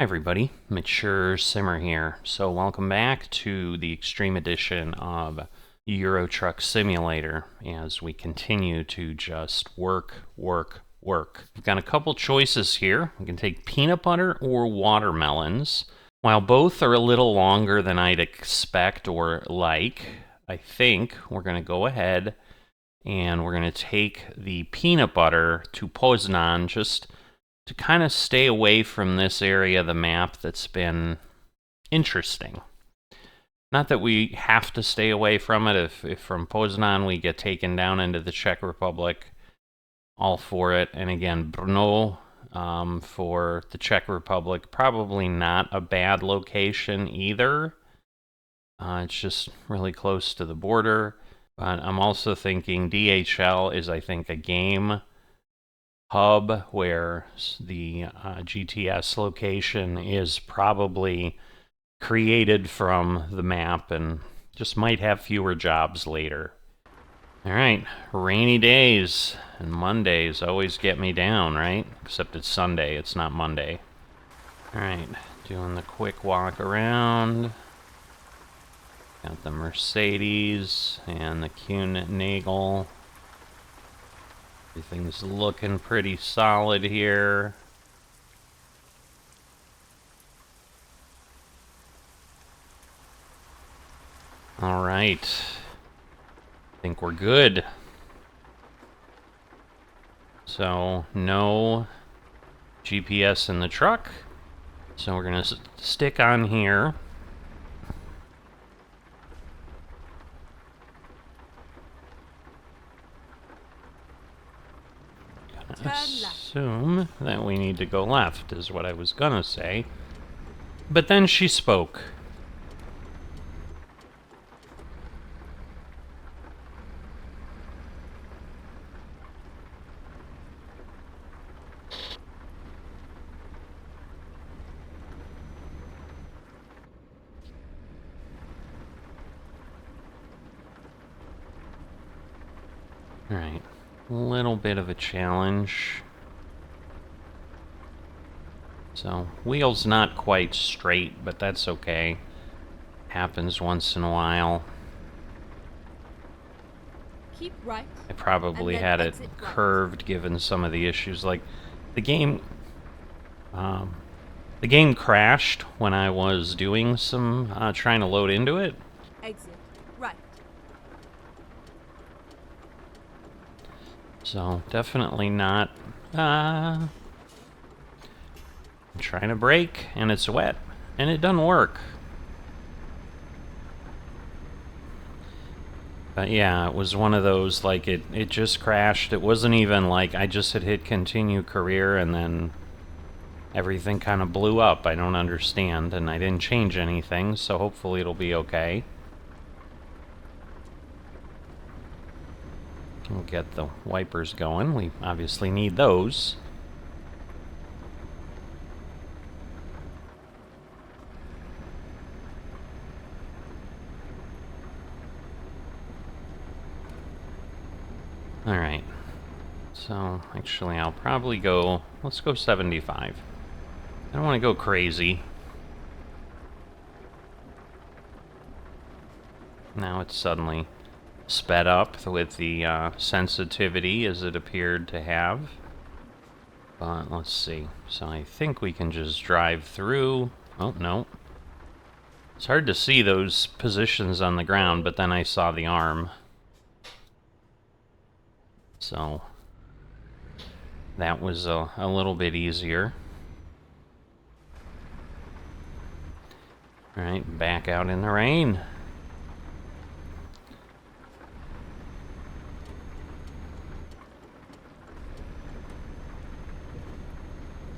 Hi everybody, Mature Simmer here. So welcome back to the Extreme Edition of Euro Truck Simulator as we continue to just work. We've got a couple choices here. We can take peanut butter or watermelons. While both are a little longer than I'd expect or like, I think we're going to go ahead and we're going to take the peanut butter to POZNAN just to kind of stay away from this area of the map that's been interesting. Not that we have to stay away from it. If from Poznan we get taken down into the Czech Republic, all for it. And again, Brno for the Czech Republic, probably not a bad location either. It's just really close to the border. But I'm also thinking DHL is, I think, a game hub where the GTS location is probably created from the map and just might have fewer jobs later. Alright, rainy days and Mondays always get me down, right? Except it's Sunday, it's not Monday. Alright, doing the quick walk around. Got the Mercedes and the Kuehne-Nagel. Everything's looking pretty solid here. All right. I think we're good. So, no GPS in the truck. So we're going to stick on here. Assume that we need to go left, is what I was gonna say. But then she spoke. Alright, a little bit of a challenge. So, wheel's not quite straight, but that's okay. Happens once in a while. Keep right. I probably had it curved given some of the issues. Like, the game crashed when I was doing some, trying to load into it. Exit right. So, definitely not, I'm trying to brake, and it's wet, and it doesn't work. But yeah, it was one of those, like, it just crashed. It wasn't even like I just had hit continue career, and then everything kind of blew up. I don't understand, and I didn't change anything, so hopefully it'll be okay. We'll get the wipers going. We obviously need those. Alright. So, actually, I'll probably go... Let's go 75. I don't want to go crazy. Now it's suddenly sped up with the sensitivity as it appeared to have. But let's see. So I think we can just drive through. Oh, no. It's hard to see those positions on the ground, but then I saw the arm. So that was a little bit easier. Alright, back out in the rain.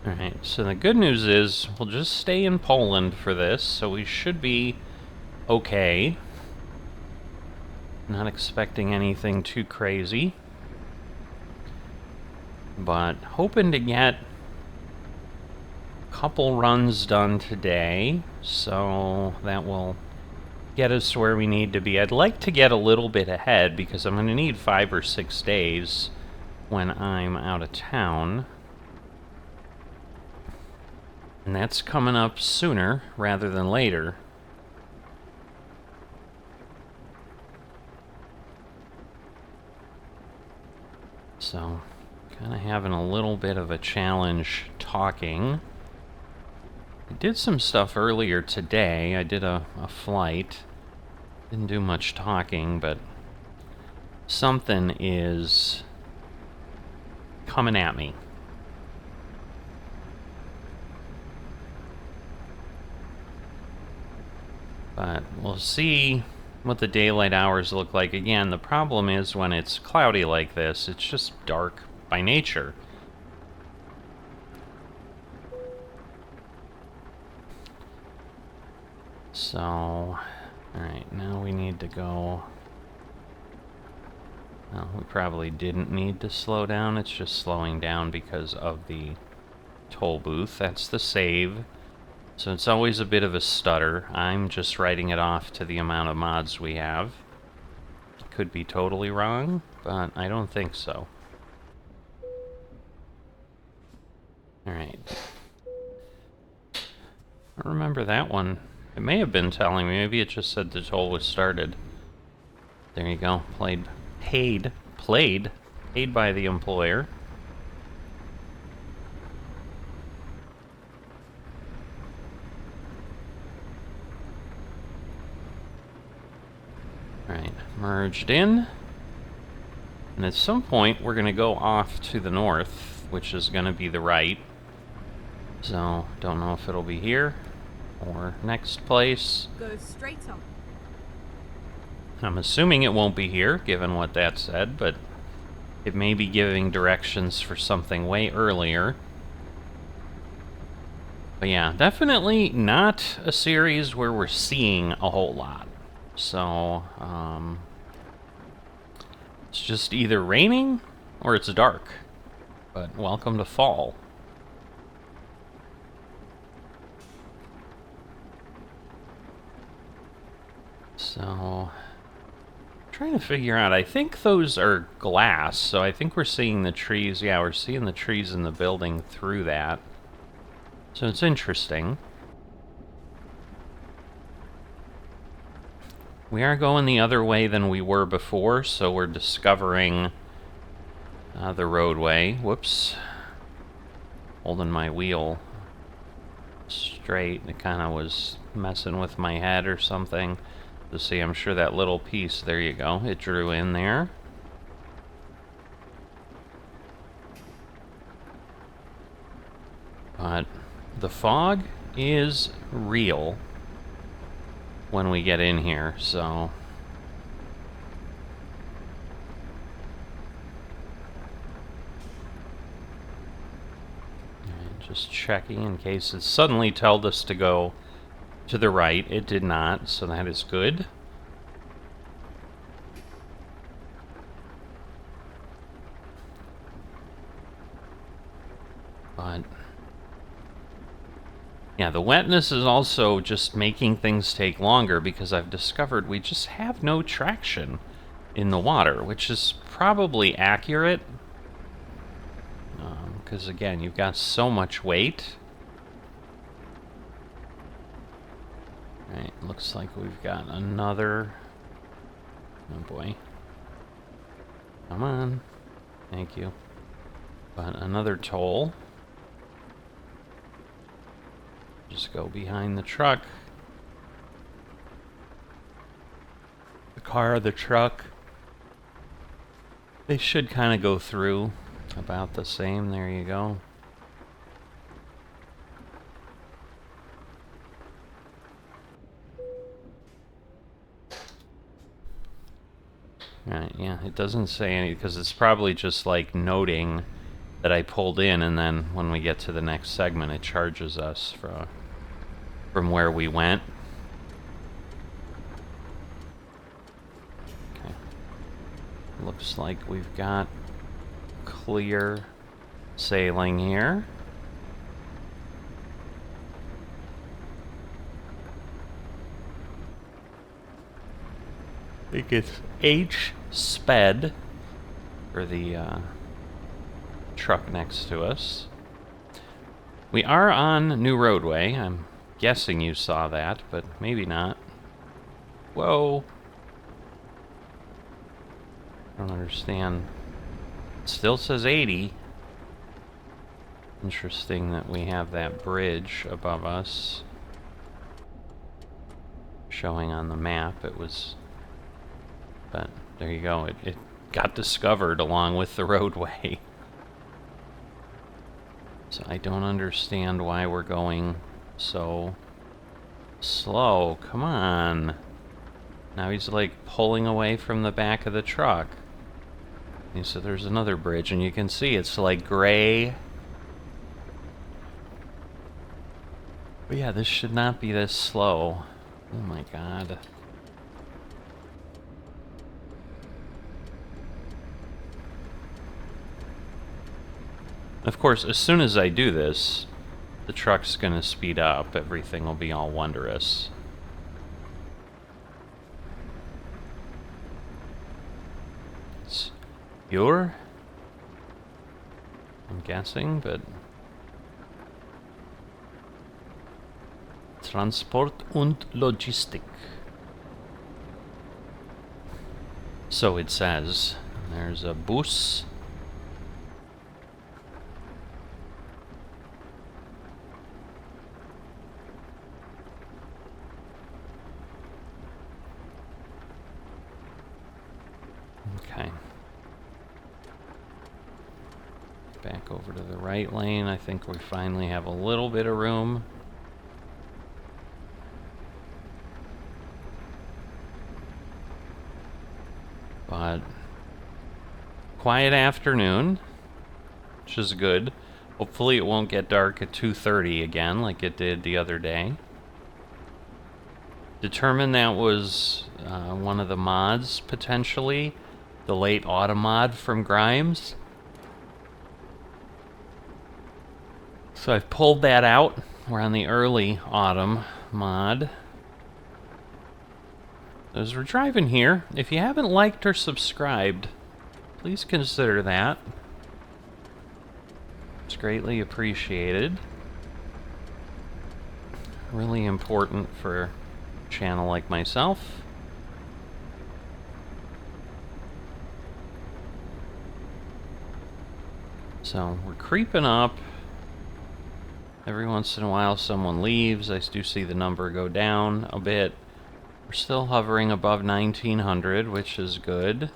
Alright, so the good news is we'll just stay in Poland for this, so we should be okay. Not expecting anything too crazy. But hoping to get a couple runs done today, so that will get us where we need to be. I'd like to get a little bit ahead because I'm going to need 5 or 6 days when I'm out of town. And that's coming up sooner rather than later. So, kind of having a little bit of a challenge talking. I did some stuff earlier today. I did a flight. Didn't do much talking, but something is coming at me. But we'll see what the daylight hours look like. Again, the problem is when it's cloudy like this, it's just dark by nature. So, alright, now we need to go... Well, we probably didn't need to slow down. It's just slowing down because of the toll booth. That's the save. So it's always a bit of a stutter. I'm just writing it off to the amount of mods we have. Could be totally wrong, but I don't think so. Alright. I don't remember that one. It may have been telling me. Maybe it just said the toll was started. There you go. Paid by the employer. Alright, merged in. And at some point, we're going to go off to the north, which is going to be the right. So, don't know if it'll be here or next place. Go straight on. I'm assuming it won't be here, given what that said, but it may be giving directions for something way earlier. But yeah, definitely not a series where we're seeing a whole lot. So, it's just either raining or it's dark. But welcome to fall. So, trying to figure out, I think those are glass, so I think we're seeing the trees. Yeah, we're seeing the trees in the building through that. So it's interesting. We are going the other way than we were before, so we're discovering the roadway. Whoops. Holding my wheel straight. It kind of was messing with my head or something. To see, I'm sure that little piece, there you go, it drew in there. But the fog is real when we get in here, so... Just checking in case it suddenly told us to go to the right. It did not, so that is good. But yeah, the wetness is also just making things take longer because I've discovered we just have no traction in the water, which is probably accurate. Because again, you've got so much weight. Right, looks like we've got another... Oh boy. Come on. Thank you. But another toll. Just go behind the truck. The car, the truck. They should kind of go through about the same. There you go. Right, yeah, it doesn't say any, because it's probably just like noting that I pulled in, and then when we get to the next segment, it charges us from where we went. Okay. Looks like we've got clear sailing here. I think it's H sped for the truck next to us. We are on new roadway. I'm guessing you saw that, but maybe not. Whoa. I don't understand. It still says 80. Interesting that we have that bridge above us. Showing on the map, it was... But there you go. It got discovered along with the roadway. So I don't understand why we're going so slow. Come on. Now he's like pulling away from the back of the truck. And so there's another bridge, and you can see it's like gray. But yeah, this should not be this slow. Oh my god. Of course, as soon as I do this, the truck's gonna speed up. Everything will be all wondrous. It's pure? I'm guessing, but... Transport und Logistik. So it says. There's a bus. Okay. Back over to the right lane. I think we finally have a little bit of room. But quiet afternoon, which is good. Hopefully it won't get dark at 2:30 again like it did the other day. Determined that was one of the mods, potentially. The late autumn mod from Grimes. So I've pulled that out. We're on the early autumn mod. As we're driving here, if you haven't liked or subscribed, please consider that. It's greatly appreciated. Really important for a channel like myself. So we're creeping up. Every once in a while someone leaves. I do see the number go down a bit. We're still hovering above 1900, which is good.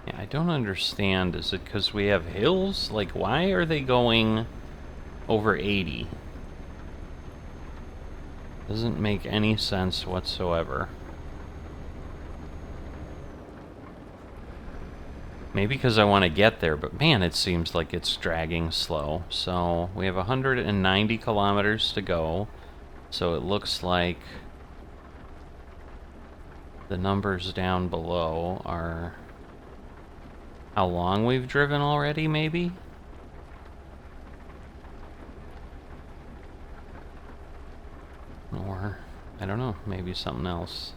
Yeah, I don't understand. Is it because we have hills? Like, why are they going over 80? Doesn't make any sense whatsoever. Maybe because I want to get there, but man, it seems like it's dragging slow. So we have 190 kilometers to go. So it looks like the numbers down below are how long we've driven already, maybe? Or, I don't know, maybe something else.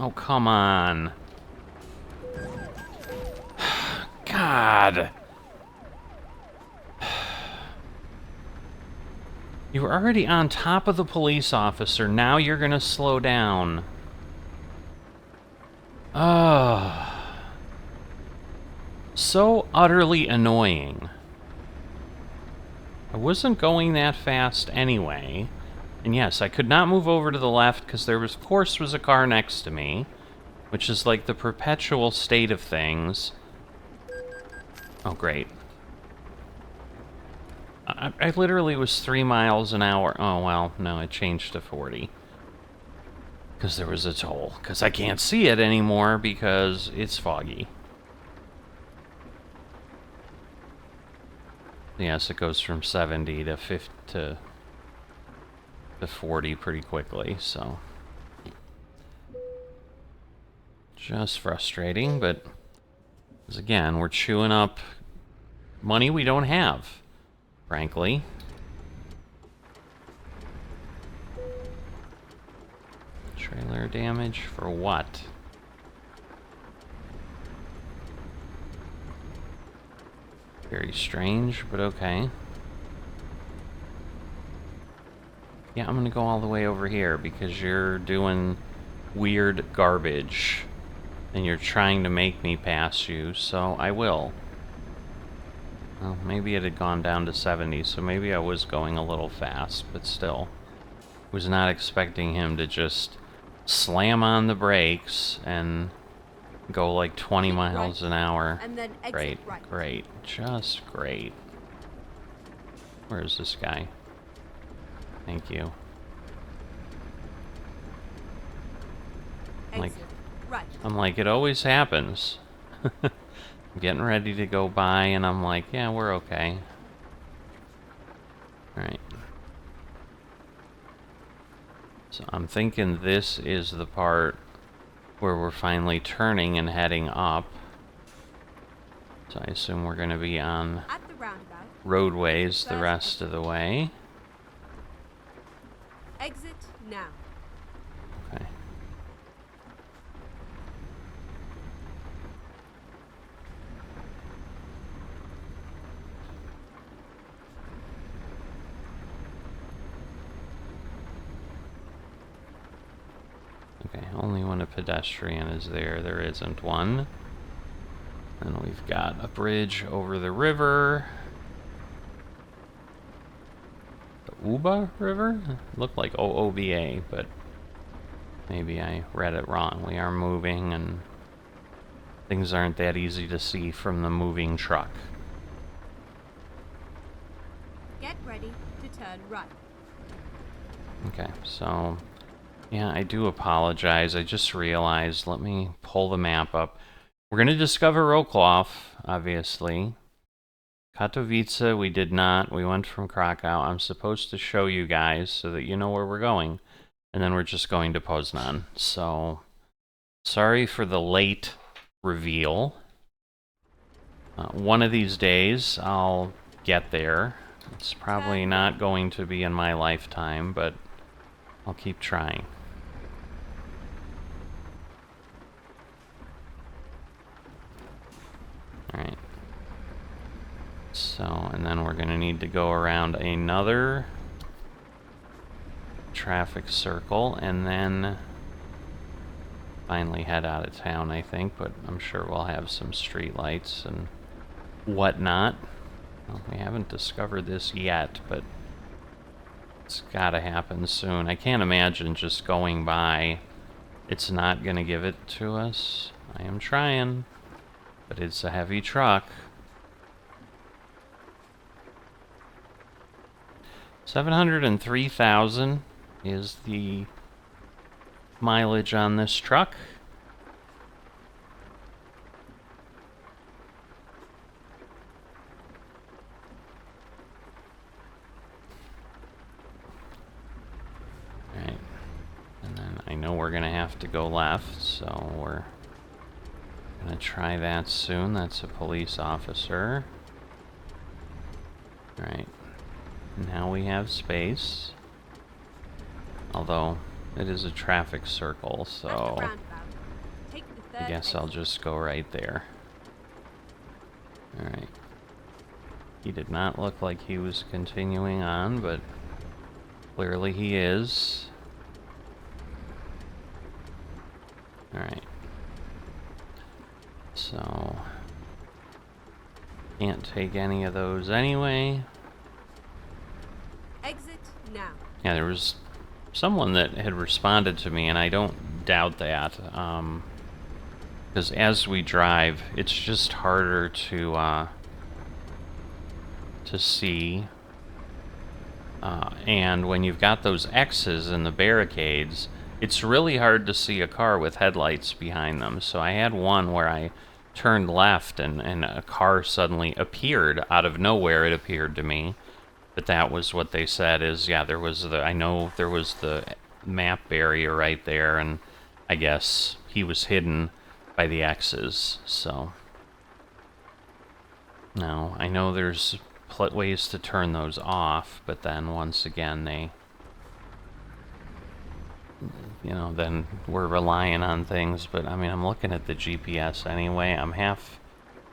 Oh, come on. God. You were already on top of the police officer. Now you're gonna slow down. Ugh. So utterly annoying. I wasn't going that fast anyway. And yes, I could not move over to the left because there was, of course, was a car next to me, which is like the perpetual state of things. Oh, great. I literally was 3 miles an hour. Oh, well, no, it changed to 40. Because there was a toll. Because I can't see it anymore because it's foggy. Yes, it goes from 70 to 50 to 40 pretty quickly, so just frustrating, but as again, we're chewing up money we don't have, frankly. Trailer damage for what? Very strange, but okay. Yeah, I'm gonna go all the way over here because you're doing weird garbage. And you're trying to make me pass you, so I will. Well, maybe it had gone down to 70, so maybe I was going a little fast, but still. Was not expecting him to just slam on the brakes and go like 20 miles an hour. And then exit Great, right. great, just great. Where is this guy? Thank you. Exit right. I'm like, it always happens. I'm getting ready to go by, and I'm like, yeah, we're okay. Alright. So I'm thinking this is the part where we're finally turning and heading up. So I assume we're going to be on At the roundabout. roadways the rest of the way. Exit now. Okay. Okay, only when a pedestrian is there, there isn't one. And we've got a bridge over the river. The Uba River? It looked like OOBA, but maybe I read it wrong. We are moving, and things aren't that easy to see from the moving truck. Get ready to turn right. Okay, so yeah, I do apologize. I just realized, let me pull the map up. We're going to discover Wrocław, obviously. Katowice, we did not. We went from Krakow. I'm supposed to show you guys so that you know where we're going. And then we're just going to Poznan. So, sorry for the late reveal. One of these days, I'll get there. It's probably not going to be in my lifetime, but I'll keep trying. Alright. So, and then we're going to need to go around another traffic circle and then finally head out of town, I think, but I'm sure we'll have some street lights and whatnot. Well, we haven't discovered this yet, but it's gotta happen soon. I can't imagine just going by. It's not gonna give it to us. I am trying, but it's a heavy truck. 703,000 is the mileage on this truck. Alright. And then I know we're gonna have to go left, so we're gonna try that soon. That's a police officer. Alright. Now we have space. Although, it is a traffic circle, so I guess I'll just go right there. Alright. He did not look like he was continuing on, but clearly he is. Alright. So, can't take any of those anyway. Exit now. Yeah, there was someone that had responded to me, and I don't doubt that. Because as we drive, it's just harder to see. And when you've got those X's in the barricades, it's really hard to see a car with headlights behind them. So I had one where I turned left, and a car suddenly appeared out of nowhere, it appeared to me. But that was what they said is, yeah, there was I know there was the map barrier right there, and I guess he was hidden by the X's, so. Now, I know there's ways to turn those off, but then once again, they you know, then we're relying on things. But I mean, I'm looking at the GPS anyway. I'm half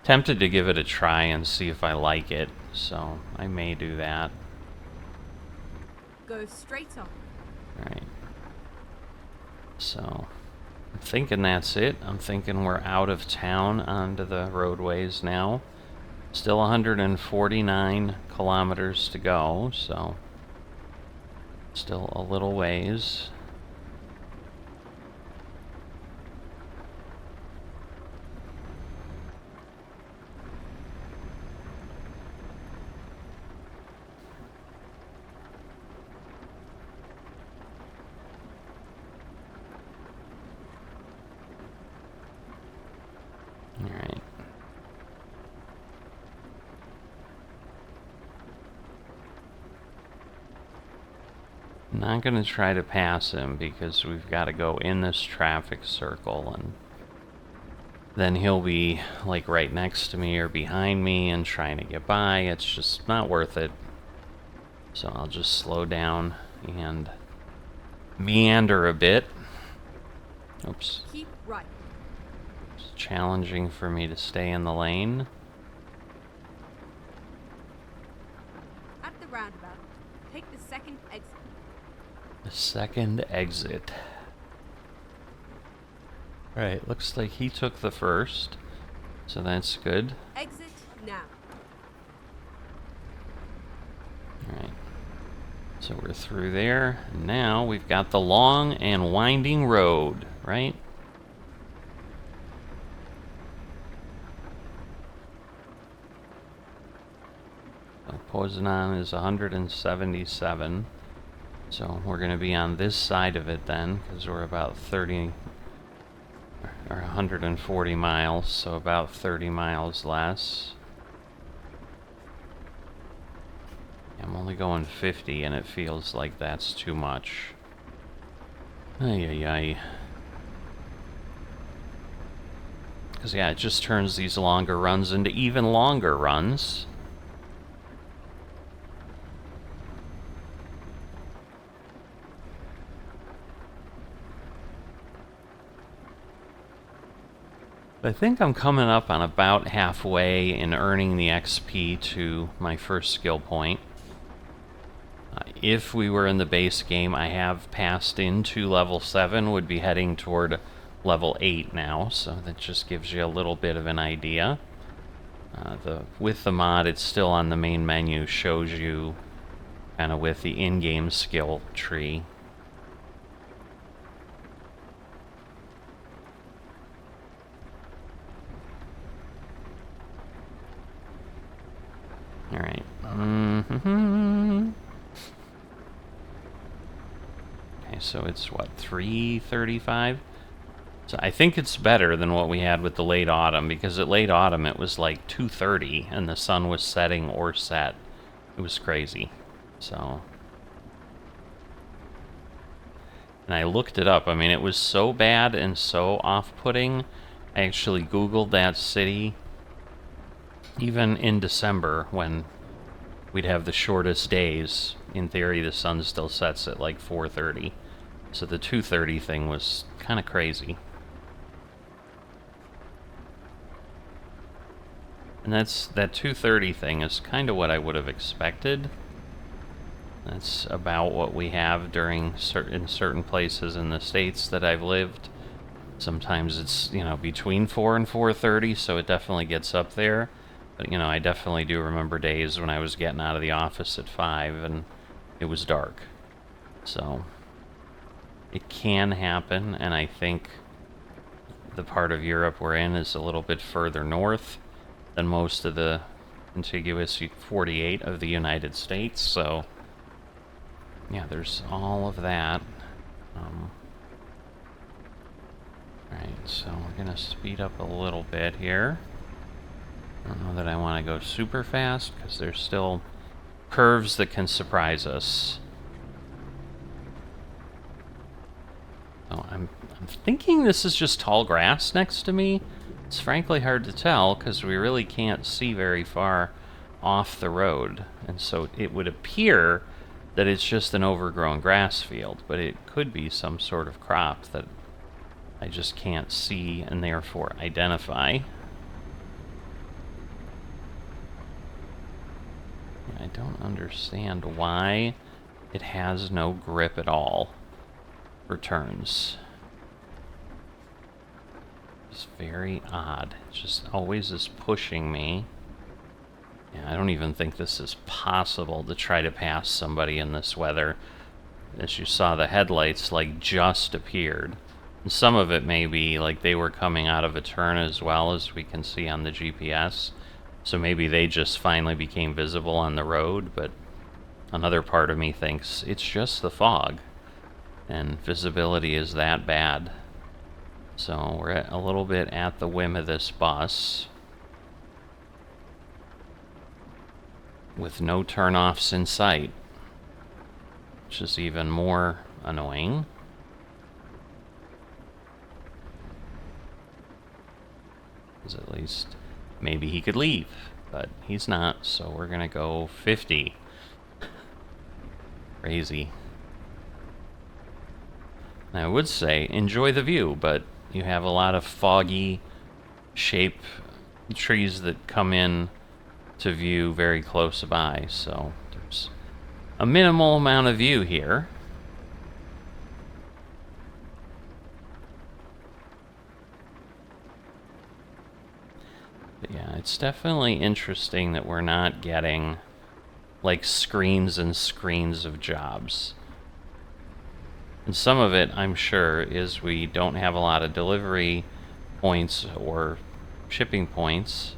tempted to give it a try and see if I like it, so I may do that. Go straight on. Right. So I'm thinking that's it. I'm thinking we're out of town onto the roadways now. Still 149 kilometers to go, so still a little ways. All right. I'm not going to try to pass him because we've got to go in this traffic circle, and then he'll be like right next to me or behind me and trying to get by. It's just not worth it. So I'll just slow down and meander a bit. Oops. Keep right. It's challenging for me to stay in the lane. At the roundabout, take the second exit. The second exit. Right, looks like he took the first, so that's good. Exit now. Alright. So we're through there. And now we've got the long and winding road, right? So POZNAN is 177. So we're going to be on this side of it then, because we're about 30 or 140 miles, so about 30 miles less. I'm only going 50, and it feels like that's too much. Ay, ay, ay. Because, yeah, it just turns these longer runs into even longer runs. I think I'm coming up on about halfway in earning the XP to my first skill point. If we were in the base game, I have passed into level 7, would be heading toward level 8 now, so that just gives you a little bit of an idea. With the mod, it's still on the main menu, shows you kind of with the in-game skill tree. Alright. Okay, so it's what, 3:35? So I think it's better than what we had with the late autumn, because at late autumn it was like 2:30 and the sun was setting or set. It was crazy. So, and I looked it up. I mean, it was so bad and so off-putting. I actually Googled that city even in December when we'd have the shortest days. In theory, the sun still sets at like 4:30. So the 2:30 thing was kind of crazy. And that 2:30 thing is kind of what I would have expected. That's about what we have during certain places in the States that I've lived. Sometimes it's, you know, between 4 and 4:30, so it definitely gets up there. But, you know, I definitely do remember days when I was getting out of the office at 5 and it was dark. So it can happen, and I think the part of Europe we're in is a little bit further north than most of the contiguous 48 of the United States, so yeah, there's all of that. Alright, so we're gonna speed up a little bit here. I don't know that I want to go super fast, because there's still curves that can surprise us. Oh, I'm thinking this is just tall grass next to me. It's frankly hard to tell, because we really can't see very far off the road. And so it would appear that it's just an overgrown grass field, but it could be some sort of crop that I just can't see and therefore identify. I don't understand why it has no grip at all for turns. It's very odd. It just always is pushing me. Yeah, I don't even think this is possible to try to pass somebody in this weather. As you saw, the headlights like just appeared. And some of it may be like they were coming out of a turn as well, as we can see on the GPS. So maybe they just finally became visible on the road, but another part of me thinks it's just the fog, and visibility is that bad. So we're a little bit at the whim of this bus, with no turnoffs in sight, which is even more annoying. Because at least maybe he could leave, but he's not, so we're gonna go 50. Crazy. And I would say enjoy the view, but you have a lot of foggy shape trees that come in to view very close by, so there's a minimal amount of view here. But yeah, it's definitely interesting that we're not getting like screens and screens of jobs. And some of it, I'm sure, is we don't have a lot of delivery points or shipping points.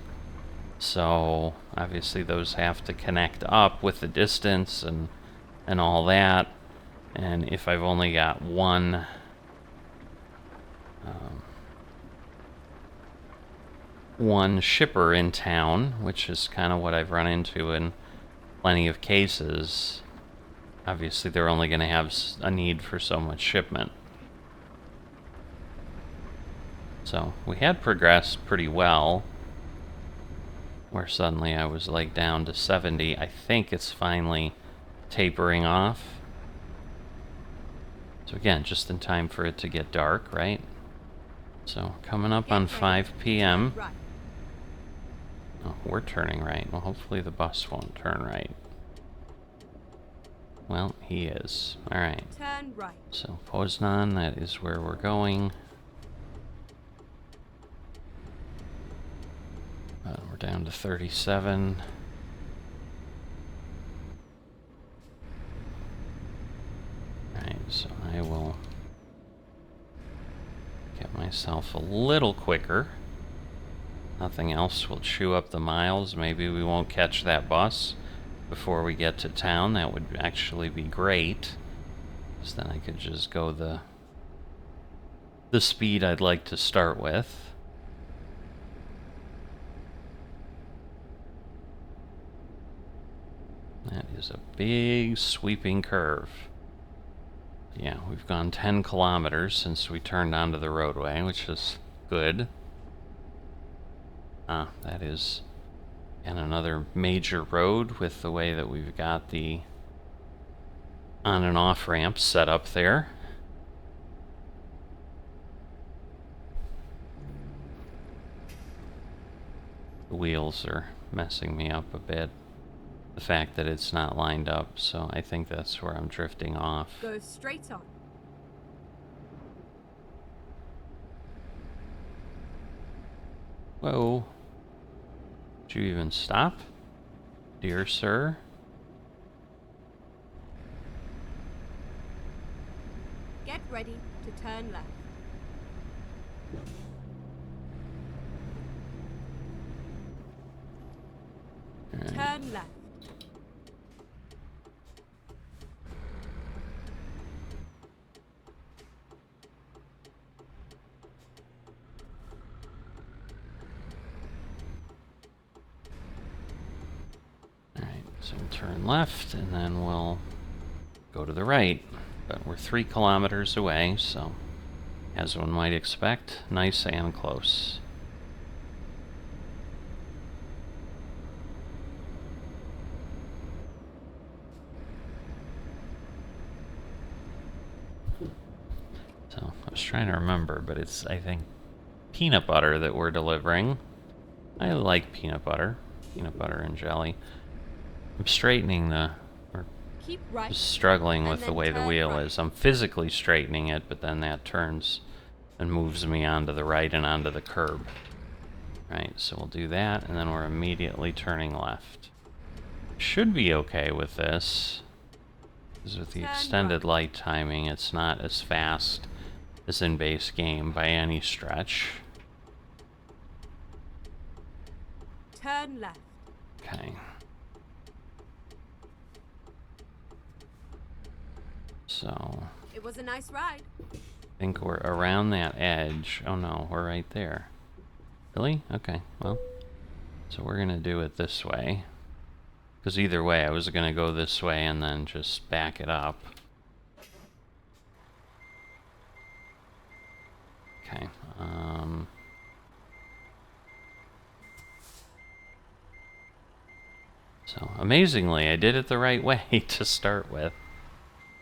So obviously those have to connect up with the distance and all that. And if I've only got one shipper in town, which is kind of what I've run into in plenty of cases, obviously they're only going to have a need for so much shipment. So we had progressed pretty well, where suddenly I was like down to 70. I think it's finally tapering off. So again, just in time for it to get dark, right? So coming up on 5 p.m. Oh, we're turning right. Well, hopefully the bus won't turn right. Well, he is. Alright. Turn right. So POZNAN, that is where we're going. We're down to 37. Alright, so I will get myself a little quicker. Nothing else will chew up the miles. Maybe we won't catch that bus before we get to town. That would actually be great, because then I could just go the speed I'd like to start with. That is a big sweeping curve. Yeah, we've gone 10 kilometers since we turned onto the roadway, which is good. That is and another major road with the way that we've got the on and off ramps set up there. The wheels are messing me up a bit. The fact that it's not lined up, so I think that's where I'm drifting off. Go straight on. Whoa. Did you even stop, dear sir? Get ready to turn left. Right. Turn left. Alright, so we'll turn left and then we'll go to the right. But we're 3 kilometers away, so as one might expect, nice and close. was trying to remember, but it's, I think, peanut butter that we're delivering. I like peanut butter and jelly. I'm straightening the, or Keep right. just struggling and with the then way the turn wheel right. is. I'm physically straightening it, but then that turns and moves me onto the right and onto the curb. Right, so we'll do that, and then we're immediately turning left. Should be okay with this, because with the Turn extended right. light timing, it's not as fast as in base game by any stretch. Turn left. Okay. So, It was a nice ride. I think we're around that edge. Oh no, we're right there. Really? Okay, well, so we're gonna do it this way. Because either way, I was gonna go this way and then just back it up. Okay, so amazingly, I did it the right way to start with.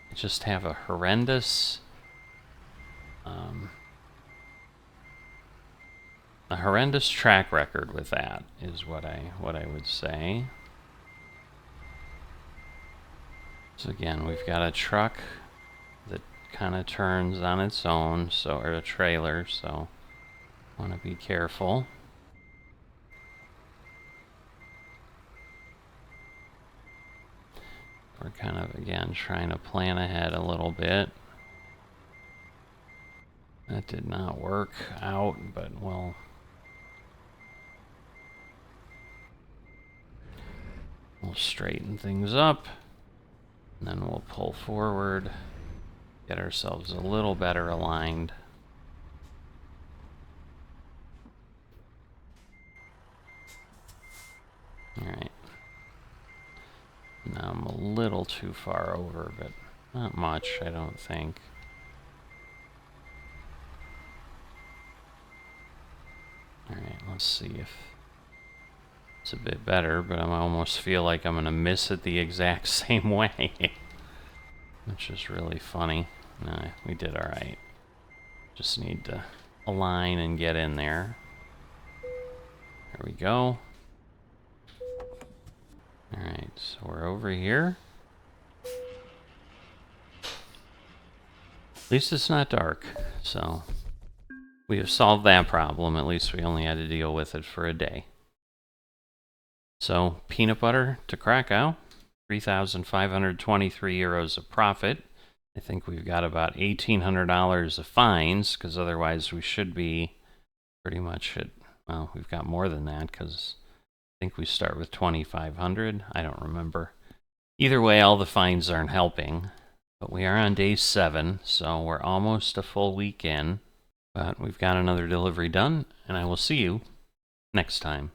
I just have a horrendous track record with that, is what I would say. So again, we've got a truck that kind of turns on its own, so, or a trailer, so want to be careful. We're kind of, again, trying to plan ahead a little bit. That did not work out, but we'll straighten things up, and then we'll pull forward, get ourselves a little better aligned. Alright. Now I'm a little too far over, but not much, I don't think. Alright, let's see if it's a bit better, but I almost feel like I'm going to miss it the exact same way. Which is really funny. No, we did alright. Just need to align and get in there. There we go. Alright, so we're over here. At least it's not dark, so we have solved that problem. At least we only had to deal with it for a day. So, peanut butter to Krakow, 3,523 euros of profit. I think we've got about $1,800 of fines, because otherwise we should be pretty much at, well, we've got more than that, because I think we start with 2,500. I don't remember. Either way, all the fines aren't helping. But we are on day 7, so we're almost a full week in. But we've got another delivery done, and I will see you next time.